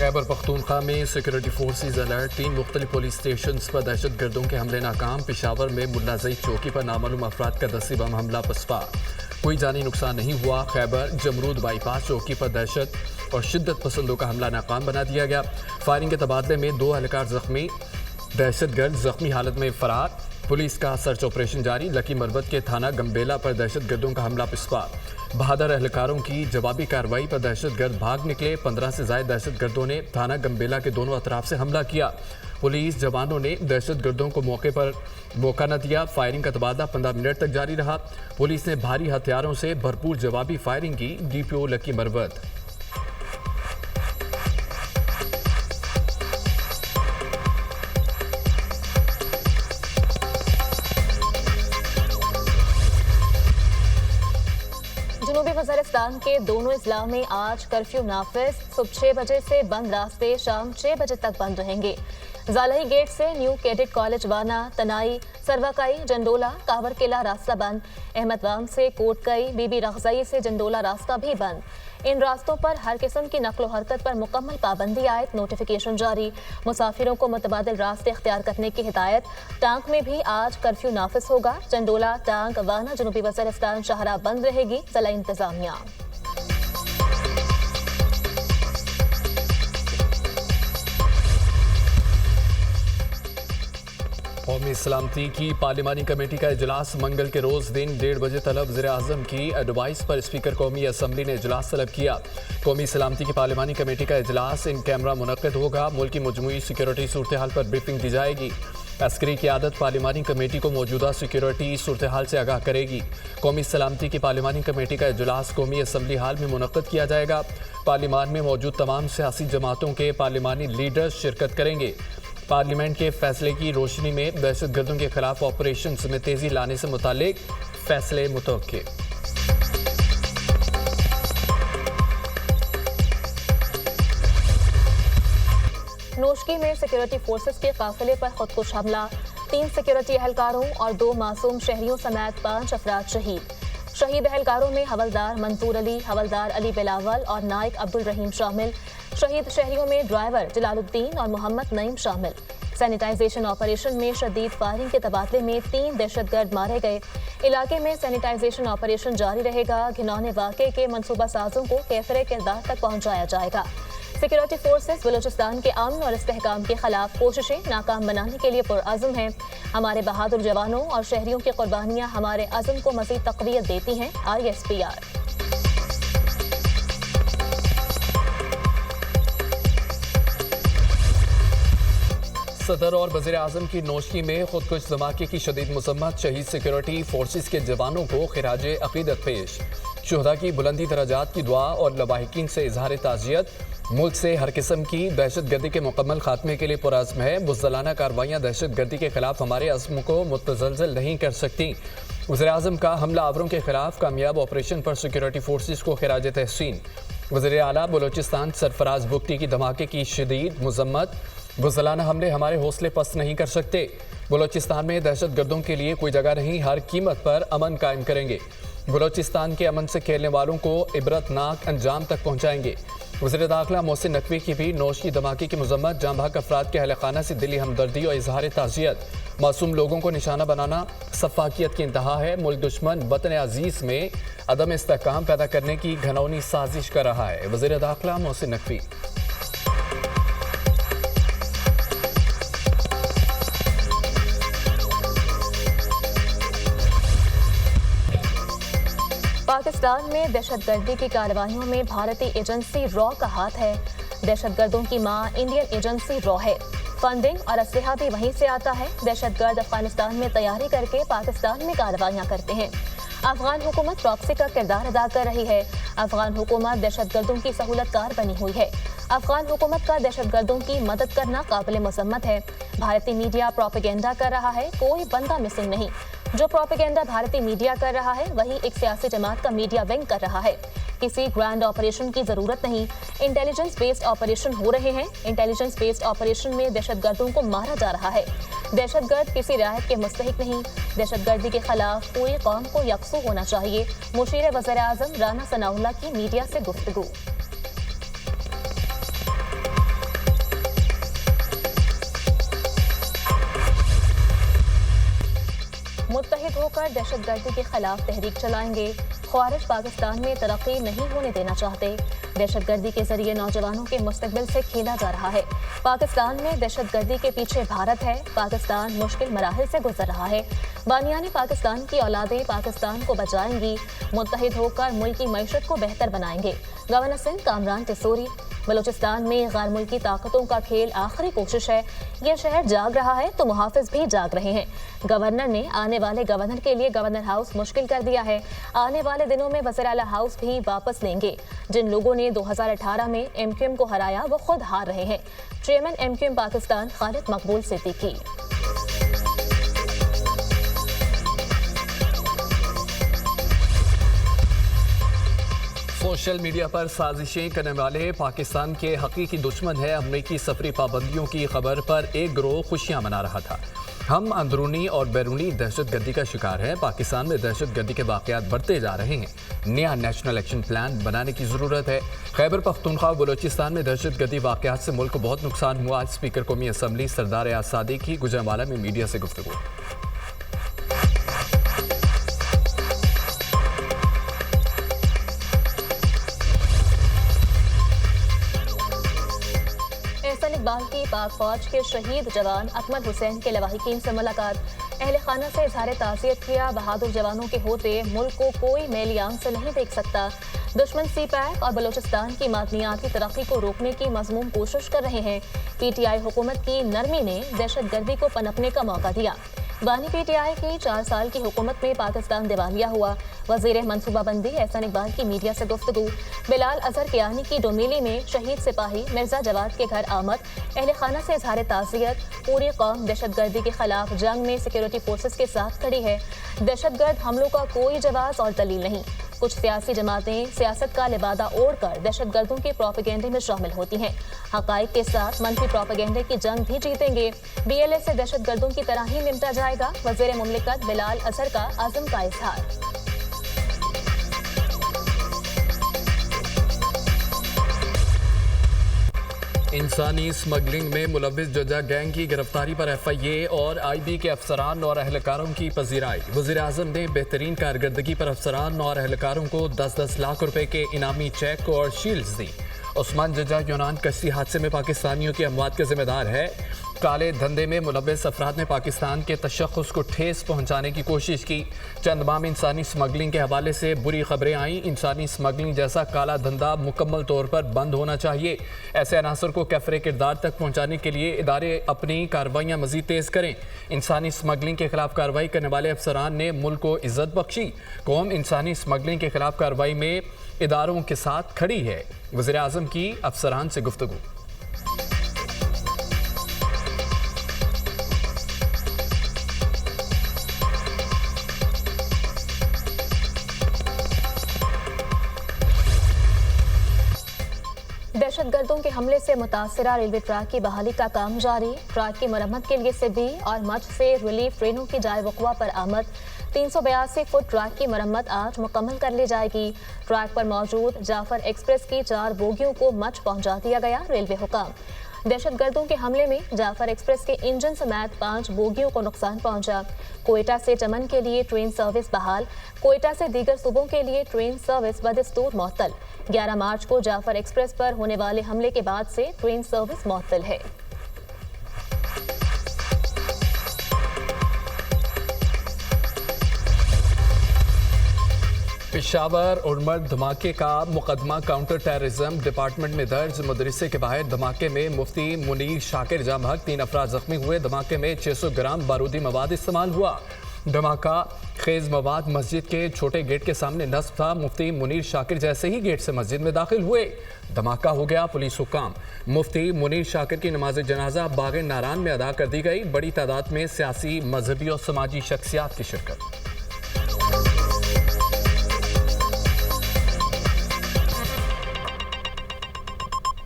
खैबर पख्तूनख्वा में security forces alert. 3 मुख्तलिफ police station पर दहशत गर्दों के हमले नाकाम। पेशावर में मुल्ला ज़ईद चौकी पर नामालूम अफराद का दस्ती बम हमला पसपा, कोई जानी नुकसान नहीं हुआ। खैबर जमरूद बाईपास चौकी पर दहशत और शिद्दत पसंदों का हमला नाकाम बना दिया गया। फायरिंग के तबादले में 2 एहलकार जख्मी, दहशतगर्द जख्मी हालत में फरार। पुलिस का सर्च ऑपरेशन जारी। लकी मरवत के थाना गंबेला पर दहशतगर्दों का हमला पिस्पा, बहादुर एहलकारों की जवाबी कार्रवाई पर दहशतगर्द भाग निकले। 15 से ज्यादा दहशतगर्दों ने थाना गंबेला के दोनों अतराफ से हमला किया। पुलिस जवानों ने दहशतगर्दों को मौके पर मौका न दिया। फायरिंग का तबादला 15 मिनट तक जारी रहा। पुलिस ने भारी हथियारों से भरपूर जवाबी फायरिंग की। DPO लकी मरवत। जनूबी वज़ीरिस्तान के दोनों अजला में आज कर्फ्यू नाफिज। सुबह 6 बजे से बंद रास्ते शाम 6 बजे तक बंद रहेंगे। जालही गेट से न्यू कैडेट कॉलेज वाना, तनाई, सरवाकाई, जंडोला, कावर किला रास्ता बंद। अहमदवाम से कोटकई, बीबी रखजई से जंडोला रास्ता भी बंद। इन रास्तों पर हर किस्म की नकलो हरकत पर मुकम्मल पाबंदी आयत। नोटिफिकेशन जारी। मुसाफिरों को मुतबादिल रास्ते इख्तियार करने की हिदायत। टांग में भी आज कर्फ्यू नाफिज होगा। जंडोला, टांग, वाना, जनूबी वज़ीरिस्तान शाहराह बंद रहेगी। जिला इंतजामिया। कौमी सलामती की पार्लिमानी कमेटी का इजलास मंगल के रोज दिन 1:30 बजे तलब। वज़ीर-ए-आज़म की एडवाइस पर स्पीकर कौमी असम्बली ने इजलास तलब किया। कौमी सलामती की पार्लिमानी कमेटी का इजलास इन कैमरा मुनक्किद होगा। मुल्क की मजमूई सिक्योरिटी सूरत हाल पर ब्रीफिंग दी जाएगी। अस्करी क़यादत पार्लिमानी कमेटी को मौजूदा सिक्योरिटी सूरत हाल से आगाह करेगी। कौमी सलामती की पार्लिमानी कमेटी का इजलास कौमी असम्बली हाल में मुनक्किद किया जाएगा। पार्लिमान में मौजूद तमाम सियासी जमातों के पार्लिमानी लीडर्स शिरकत करेंगे। पार्लियामेंट के फैसले की रोशनी में दहशतगर्दों के खिलाफ ऑपरेशन में तेजी लाने से मुतालिक फैसले मुतवक्के। नोशकी में सिक्योरिटी फोर्सेस के काफिले पर खुदकुश हमला। 3 सिक्योरिटी एहलकारों और 2 मासूम शहरियों समेत 5 अफराद शहीद। शहीद एहलकारों में हवलदार मंसूर अली, हवलदार अली बिलावल और नाइक अब्दुल रहीम शामिल। शहीद शहरियों में ड्राइवर जलालुद्दीन और मोहम्मद नईम शामिल। सैनिटाइजेशन ऑपरेशन में शदीद फायरिंग के तबादले में 3 दहशतगर्द मारे गए। इलाके में सैनिटाइजेशन ऑपरेशन जारी रहेगा। घिनौने वाक़े के मनसूबा साजों को कैफरे किरदार तक पहुँचाया जाएगा। सिक्योरिटी फोर्सेस बलूचिस्तान के अमन और इस्तेहकाम के खिलाफ कोशिशें नाकाम बनाने के लिए पुरअज़्म हैं। हमारे बहादुर जवानों और शहरियों की कुर्बानियाँ हमारे अज़्म को मज़ीद तक़वियत देती हैं। ISPR। सदर और वज़ीर-ए-आज़म की नोशकी में खुदकुश धमाके की शदीद मज़म्मत। शहीद सिक्योरिटी फोर्सेस के जवानों को खिराजे अक़ीदत पेश। शुहदा की बुलंदी दराजात की दुआ और लवाहिकीन से इजहार ताज़ियत। मुल्क से हर किस्म की दहशत गर्दी के मुकम्मल खात्मे के लिए पुरअज़्म है। बुज़दिलाना कार्रवाइयाँ दहशत गर्दी के खिलाफ हमारे अज़्म को मुतज़लज़ल नहीं कर सकती। वज़ीर-ए-आज़म का हमला आवरों के खिलाफ कामयाब ऑपरेशन पर सिक्योरिटी फोर्सेस को खिराज तहसीन। वज़ीर आला बलोचिस्तान सरफराज बुगटी की धमाके की शदीद मज़म्मत। बुज़दिलाना हमले हमारे हौसले पस्त नहीं कर सकते। बलोचिस्तान में दहशत गर्दों के लिए कोई जगह नहीं, हर कीमत पर अमन कायम करेंगे। बलोचिस्तान के अमन से खेलने वालों को इबरतनाक अंजाम तक पहुँचाएंगे। वज़ीर दाखिला मोहसिन नकवी की भी नौश की धमाके की मज़म्मत। जाँ बहक अफराद के अहल खाना से दिली हमदर्दी और इजहार ताज़ियत। मासूम लोगों को निशाना बनाना सफ़ाकियत की इंतहा है। मुल्क दुश्मन वतन अजीज़ में अदम इस्तेहकाम पैदा करने की घनौनी साजिश कर रहा है। वज़ीर दाखिला मोहसिन नकवी। पाकिस्तान में दहशतगर्दी की कार्रवाइयों में भारतीय एजेंसी रॉ का हाथ है। दहशतगर्दों की मां इंडियन एजेंसी रॉ है। फंडिंग और असलहा भी वहीं से आता है। दहशतगर्द अफगानिस्तान में तैयारी करके पाकिस्तान में कार्रवाइयाँ करते हैं। अफगान हुकूमत प्रॉक्सी का किरदार अदा कर रही है। अफगान हुकूमत दहशतगर्दों की सहूलतकार बनी हुई है। अफगान हुकूमत का दहशतगर्दों की मदद करना काबिल मज़म्मत है। भारतीय मीडिया प्रोपेगेंडा कर रहा है, कोई बंदा मिसिंग नहीं। जो प्रोपेगेंडा भारतीय मीडिया कर रहा है वही एक सियासी जमात का मीडिया विंग कर रहा है। किसी ग्रैंड ऑपरेशन की जरूरत नहीं, इंटेलिजेंस बेस्ड ऑपरेशन हो रहे हैं। इंटेलिजेंस बेस्ड ऑपरेशन में दहशतगर्दों को मारा जा रहा है। दहशतगर्द किसी रियायत के मुस्तहिक नहीं। दहशतगर्दी के खिलाफ पूरी कौम को यकसू होना चाहिए। मुशीर वज़ीर-ए-आज़म राना सनाउल्लाह की मीडिया से गुफ्तगू। होकर दहशतगर्दी के खिलाफ तहरीक चलाएंगे। ख्वारिज पाकिस्तान में तरक्की नहीं होने देना चाहते। दहशतगर्दी के जरिए नौजवानों के मुस्तकबिल से खेला जा रहा है। पाकिस्तान में दहशतगर्दी के पीछे भारत है। पाकिस्तान मुश्किल मराहिल से गुजर रहा है। बानियाने पाकिस्तान की औलादें पाकिस्तान को बचाएंगी। मुत्तहिद होकर मुल्क की मईशत को बेहतर बनाएंगे। गवर्नर सिंध कामरान तिसोरी। बलूचिस्तान में गैर मुल्की ताकतों का खेल आखिरी कोशिश है। यह शहर जाग रहा है तो मुहाफिज भी जाग रहे हैं। गवर्नर ने आने वाले गवर्नर के लिए गवर्नर हाउस मुश्किल कर दिया है। आने वाले दिनों में वज़ीर आला हाउस भी वापस लेंगे। जिन लोगों ने 2018 में MQM को हराया वो खुद हार रहे हैं। चेयरमैन MQM पाकिस्तान खालिद मकबूल सिद्दीकी। सोशल मीडिया पर साजिशें करने वाले पाकिस्तान के हकीकी दुश्मन है। अमरीकी सफरी पाबंदियों की खबर पर एक गिरोह खुशियां मना रहा था। हम अंदरूनी और बैरूनी दहशतगर्दी का शिकार हैं। पाकिस्तान में दहशतगर्दी के वाक़यात बढ़ते जा रहे हैं। नया नेशनल एक्शन प्लान बनाने की ज़रूरत है। खैबर पख्तूनख्वा बलूचिस्तान में दहशतगर्दी वाक़यात से मुल्क को बहुत नुकसान हुआ। स्पीकर कौमी असम्बली सरदार आसादी की गुजरांवाला में मीडिया से गुफ्तगू। इकबाल की पाक फौज के शहीद जवान अकमल हुसैन के लवाहिकीन से मुलाकात। अहले खाना से इजहार ताज़ियत किया। बहादुर जवानों के होते मुल्क को कोई मैली आंख से नहीं देख सकता। दुश्मन CPAC और बलूचिस्तान की मादनियाती तरक्की को रोकने की मज़मूम कोशिश कर रहे हैं। PTI हुकूमत की नरमी ने दहशतगर्दी को पनपने का मौका दिया। बानी PTI की 4 साल की हुकूमत में पाकिस्तान दिवालिया हुआ। वज़ीर मनसूबाबंदी एहसान इकबाल की मीडिया से गुफ्तगू। बिलाल अजहर कियानी की डोमिली में शहीद सिपाही मिर्जा जवाद के घर आमद। अहले खाना से इजहार ताज़ियत। पूरी कौम दहशतगर्दी के खिलाफ जंग में सिक्योरिटी फोर्सेस के साथ खड़ी है। दहशतगर्द हमलों का कोई जवाब और दलील नहीं। कुछ सियासी जमातें सियासत का लिबादा ओढ़कर दहशतगर्दों के प्रोपेगेंडे में शामिल होती हैं। हक़ाइक़ के साथ मनफी प्रोपेगेंडे की जंग भी जीतेंगे। BLA से दहशतगर्दों की तरह ही निपटा जाएगा। वज़ीर मुमलिकत बिलाल अजहर का आज़म का इजहार। इंसानी स्मगलिंग में मुलविस जजा गैंग की गिरफ्तारी पर FIA और IB के अफसरान और अहलकारों की पजीराई। वज़ीर आज़म ने बेहतरीन कारकर्दगी पर अफसरान और अहलकारों को 10-10 लाख रुपए के इनामी चेक और शील्ड्स दी। उस्मान जजा यूनान कश्ती हादसे में पाकिस्तानियों की अमवात का जिम्मेदार है। काले धंधे में मुलविस अफराद ने पाकिस्तान के तशख़्ख़ुस को ठेस पहुँचाने की कोशिश की। चंद माह में इंसानी स्मगलिंग के हवाले से बुरी खबरें आईं। इंसानी स्मगलिंग जैसा काला धंधा मुकम्मल तौर पर बंद होना चाहिए। ऐसे अनासर को कैफरे किरदार तक पहुँचाने के लिए इदारे अपनी कार्रवाइयाँ मज़ीद तेज़ करें। इंसानी स्मगलिंग के खिलाफ कार्रवाई करने वाले अफसरान ने मुल्क को इज्जत बख्शी। कौम इंसानी स्मगलिंग के खिलाफ कार्रवाई में इदारों के साथ खड़ी है। वज़ीर आज़म की अफसरान से गुफ्तगू। दहशतगर्दों के हमले से मुतासरा रेलवे ट्रैक की बहाली का काम जारी। ट्रैक की मरम्मत के लिए सिब्बी और मच से रिलीफ ट्रेनों की जाए वक़्वा पर आमद। 382 फुट ट्रैक की मरम्मत आज मुकम्मल कर ली जाएगी। ट्रैक पर मौजूद जाफर एक्सप्रेस की 4 बोगियों को मच पहुंचा दिया गया। रेलवे हुकाम। दहशतगर्दों के हमले में जाफर एक्सप्रेस के इंजन समेत 5 बोगियों को नुकसान पहुंचा। कोयटा से चमन के लिए ट्रेन सर्विस बहाल। कोयटा से दीगर सूबों के लिए ट्रेन सर्विस बदस्तूर मअतल। 11 मार्च को जाफर एक्सप्रेस पर होने वाले हमले के बाद से ट्रेन सर्विस मअतल है। पेशावर उर्मर धमाके का मुकदमा काउंटर टेररिज्म डिपार्टमेंट में दर्ज। मदरसे के बाहर धमाके में मुफ्ती मुनीर शाकिर जाम हक 3 अफराद जख्मी हुए। धमाके में 600 ग्राम बारूदी मवाद इस्तेमाल हुआ। धमाका खेज मवाद मस्जिद के छोटे गेट के सामने नस्ब था। मुफ्ती मुनीर शाकिर जैसे ही गेट से मस्जिद में दाखिल हुए धमाका हो गया। पुलिस हुकाम। मुफ्ती मुनीर शाकिर की नमाज जनाजा बाग नारान में अदा कर दी गई। बड़ी तादाद में सियासी, मजहबी और समाजी शख्सियात की शिरकत।